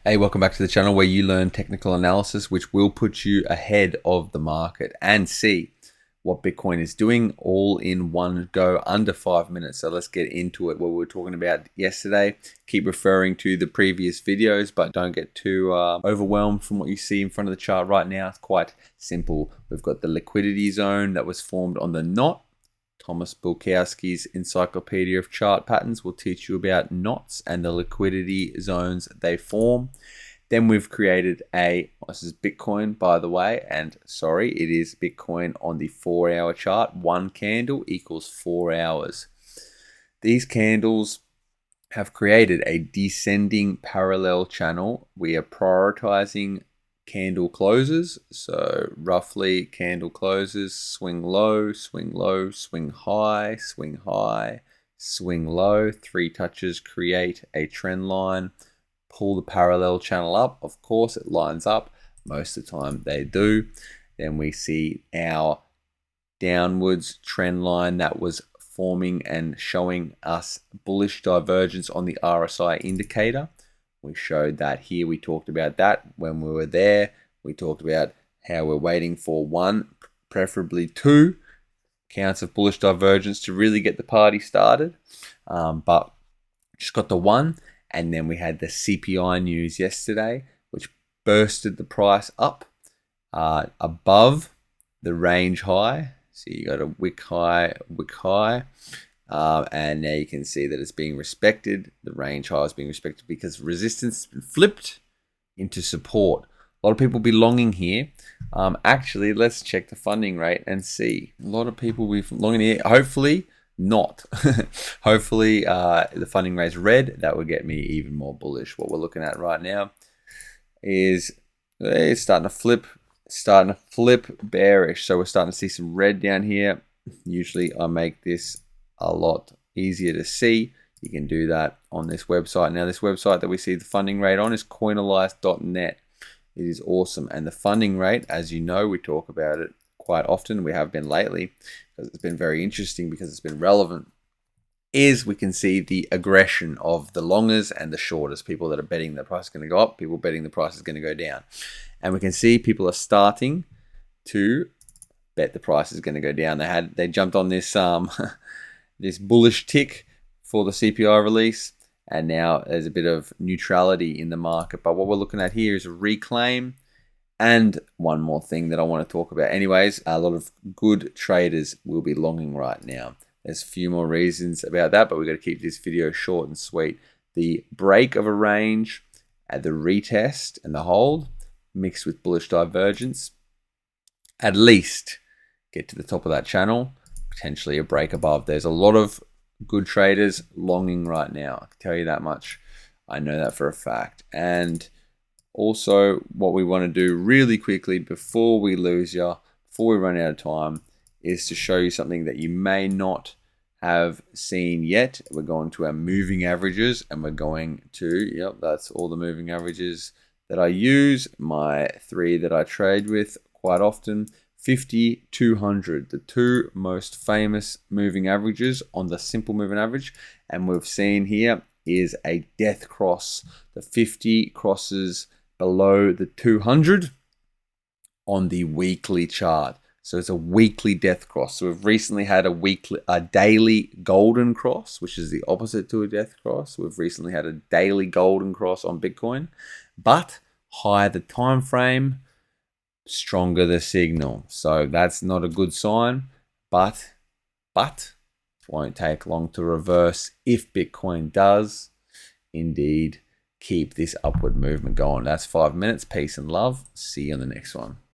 Hey, welcome back to the channel where you learn technical analysis, which will put you ahead of the market and see what Bitcoin is doing all in one go under 5 minutes. So let's get into it. What we were talking about yesterday. Keep referring to the previous videos, but don't get too overwhelmed from what you see in front of the chart right now. It's quite simple. We've got the liquidity zone that was formed on the knot. Thomas Bulkowski's Encyclopedia of Chart Patterns will teach you about knots and the liquidity zones they form. Then we've created this is Bitcoin, by the way, and sorry, it is Bitcoin on the 4-hour chart. One candle equals 4 hours. These candles have created a descending parallel channel. We are prioritizing candle closes, so roughly candle closes, swing low, swing low, swing high, swing high, swing low. 3 touches create a trend line. Pull the parallel channel up. Of course, it lines up. Most of the time they do. Then we see our downwards trend line that was forming and showing us bullish divergence on the RSI indicator. We showed that here. We talked about that when we were there. We talked about how we're waiting for 1, preferably 2 counts of bullish divergence to really get the party started. But just got the 1. And then we had the CPI news yesterday, which bursted the price up above the range high. So you got a wick high, and now you can see that it's being respected. The range high is being respected because resistance has been flipped into support. A lot of people be longing here. Actually, let's check the funding rate and see. A lot of people will be longing here. Hopefully not. Hopefully the funding rate's red. That would get me even more bullish. What we're looking at right now is it's starting to flip bearish. So we're starting to see some red down here. Usually I make this a lot easier to see. You can do that on this website. Now this website that we see the funding rate on is coinalyze.net. It is awesome. And the funding rate, as you know, we talk about it quite often. We have been lately because it's been very interesting because it's been relevant. Is we can see the aggression of the longers and the shorters. People that are betting the price is going to go up, people betting the price is going to go down. And we can see people are starting to bet the price is going to go down. They jumped on this this bullish tick for the CPI release, and now there's a bit of neutrality in the market. But what we're looking at here is a reclaim. And one more thing that I want to talk about. Anyways, a lot of good traders will be longing right now. There's a few more reasons about that, but we've got to keep this video short and sweet. The break of a range at the retest and the hold mixed with bullish divergence, at least get to the top of that channel, potentially a break above. There's a lot of good traders longing right now. I can tell you that much. I know that for a fact. And also, what we want to do really quickly before we lose you, before we run out of time, is to show you something that you may not have seen yet. We're going to our moving averages, and we're going to, that's all the moving averages that I use, my 3 that I trade with quite often. 50, 200, the 2 most famous moving averages on the simple moving average. And we've seen here is a death cross. The 50 crosses below the 200 on the weekly chart. So it's a weekly death cross. So we've recently had a daily golden cross, which is the opposite to a death cross. We've recently had a daily golden cross on Bitcoin, but higher the time frame, stronger the signal. So that's not a good sign, but it won't take long to reverse if Bitcoin does indeed keep this upward movement going. That's 5 minutes. Peace and love. See you on the next one.